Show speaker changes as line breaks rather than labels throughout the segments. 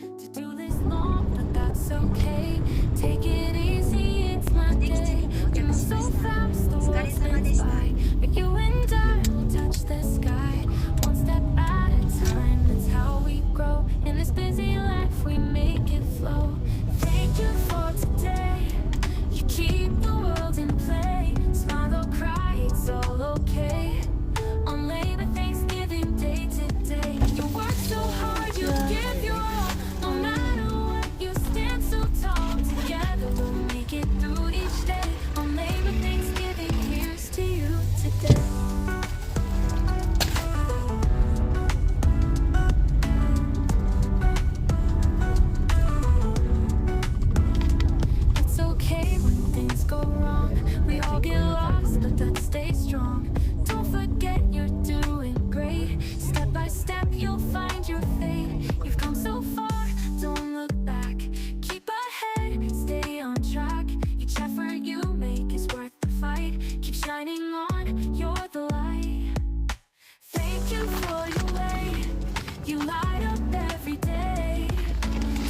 to do this long, but that's okay. Take it easy, it's my day. We move so fast, the world spins by, but you and I will touch the sky. One step at a time, that's how we grow. In this busy life, we make it flow. Thank you for today. You keep the world in play. Smile or cry, it's all okay. On Labor Thanksgiving Day today, you work so hard, you give your all. No matter what, you stand so tall. Together we'll make it through each day. On Labor Thanksgiving, here's to you today. It's okay when things go wrong. We all get lost, but then stay strong. Don't forget you're doing great. Step by step, you'll find your fate. You've come so far, don't look back. Keep ahead, stay on track. Each effort you make is worth the fight. Keep shining on, you're the light. Thank you for your way. You light up every day.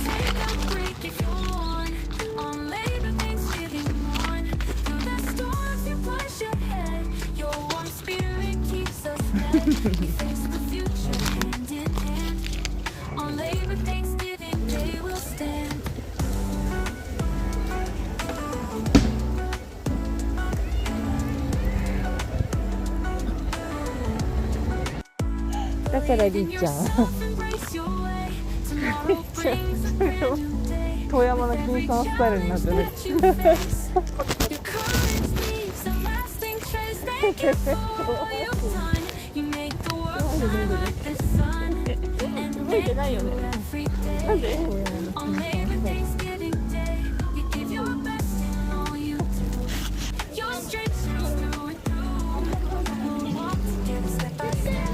Take a break if you want. On Labor Thanksgiving morn. Through the storms you push ahead. Your warm spirit keeps us fed. We face the future hand in hand. On Labor Thanksgiving Day we'll stand.
だからりっちゃん
Embrace your way. Tomorrow brings a brand new day.
遠山の金さんスタイルになってる
What you face. Your courage leaves a lasting trace. Thank you for all you've done. You make the world shine like the sun. And make it every day. On Labor Thanksgiving Day, you give your best in all you do. Your strength shines through and through. We'll walk together step by step.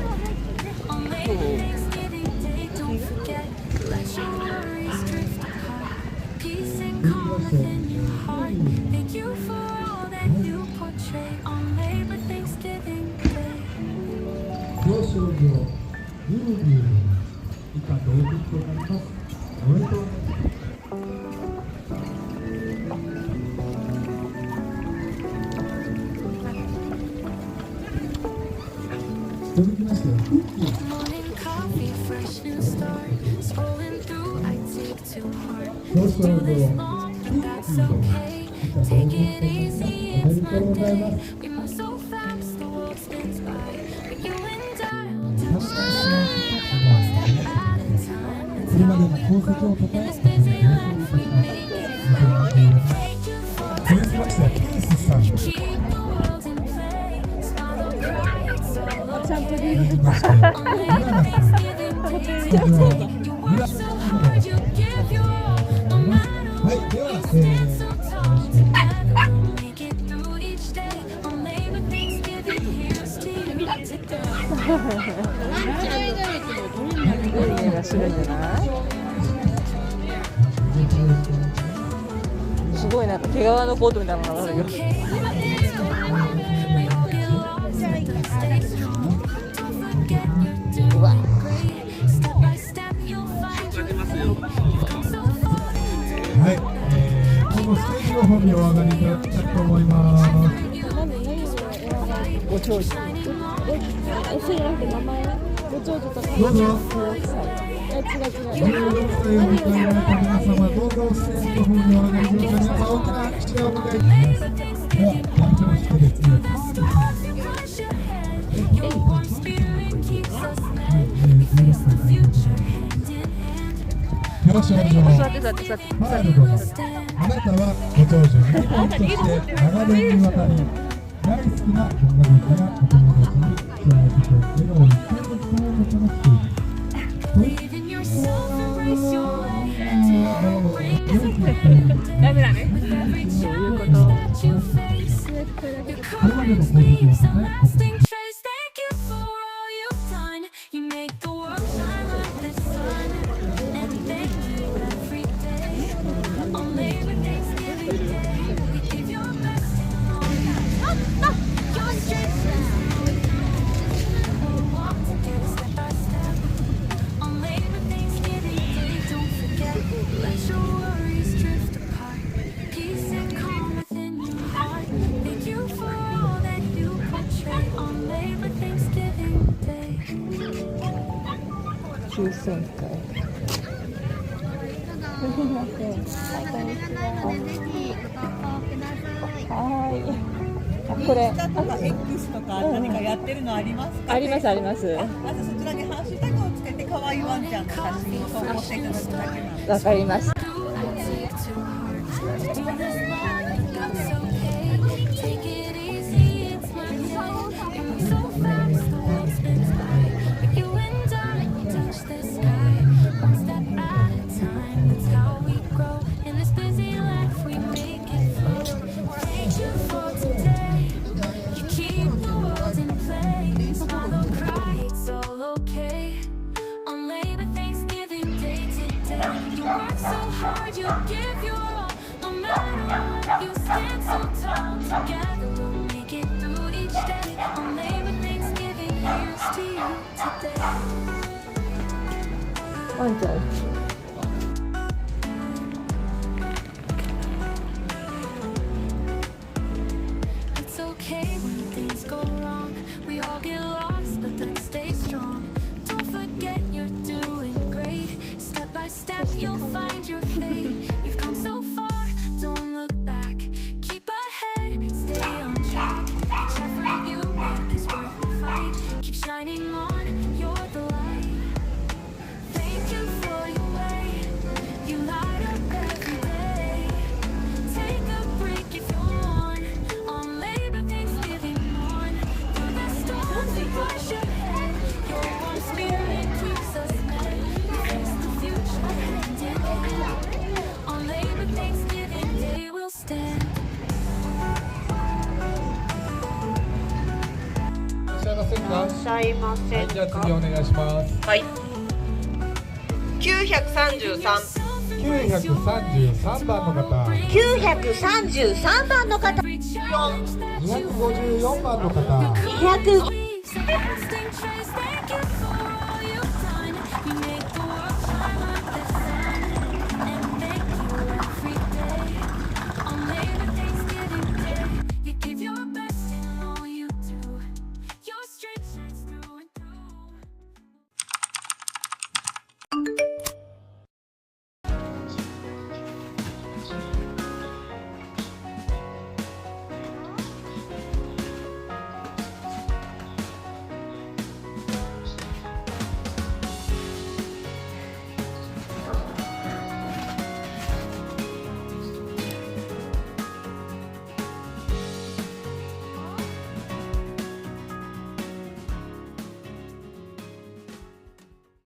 On Labor Thanksgiving Day, don't forget, let your worries drift apart. Peace and calm within your heart. Thank you for all that you portray. On Labor Thanksgiving Day.
表彰状、ルービー以下同日となります。おめでとうございます。続きましてはクッキー。
Morning coffee, fresh new start. Scrolling through, I take to heart.
表彰状、
Do this long, but that's okay. Take it easy, it's my day. We move so fast, the world spins by. But you and I will touch the sky. One step at a time. That's
これま
how
で
we
の功績を
grow.
たた
In
え
this busy life, we make it flow. Thank you for
続きましてはケースさん。
keep the world in play. Smile or cry, it's all
ちゃんと
okay.
リードでき
まして
On Labor Thanksgiving Day,
これは
you work so hard, you give your all. No matter
はい、
what,
では、
you
よ
stand
ろし
so
くお
tall.
願いします。
Together we'll make it through each day. On Labor Thanksgiving, here's to you today.
いいねがするんじゃないすごいなんか毛皮のコートみたいなのがあるよ
Okay, when things go wrong, we all get lost, but stay strong. Don't forget you're doing great. Step by step, you'll find your fate. You've come so far.
はい、このステージの方にお上がりいただきたいと思います。
ご長寿
そうじゃなくて名前ご長女とか
どうぞ。
違う
16歳を迎えられた皆様、どうぞステージの方にお上がりください。皆さん、大きな拍手でお迎えください。では、団長してですね、表彰状、
座って座って座って
ファールド、あなたはご長寿、日本として長年にわたり、大好きな音楽やお友達に幸せと笑顔を一生の伝えをもたらしている。
ダメだねそういうこと
これまでの功績をたたえ、
Let your worries drift apart. Peace and calm within your heart. Thank you for all that you portray on Labor Thanksgiving Day.
9000回。すみません。はい。これ。
インスタとか X とか何かやってるのありますか？
ありますあります。
まずそちらにハッシュタグをつけて可愛いワンちゃんの写真を投稿していただくだけなんです。
わかりました。
You give your all, no matter what. You stand so tall. Together we'll make it through each day. On Labor Thanksgiving, here's to you today.
ワンちゃん。
It's okay when things go wrong. We all get lost, but then stay strong. Don't forget you're doing great. Step by step, you'll find your fate. You've come so far, don't look back. Keep ahead, stay on track. Whichever you make is worth the fight. Keep shining on, you're the light. Thank you for your way. You light up every day. Take a break if you want. On Labor Thanksgiving morn. Through the storms we push ahead. Your warm spirit keeps us met. We face the future hand in hand. On Labor Thanksgiving Day we'll stand.
いらっしゃいませんか？はい、じゃあ次お願いします。
はい。933
933番の方、
933番の方、
254番の方、
200
Lasting trace, thank you for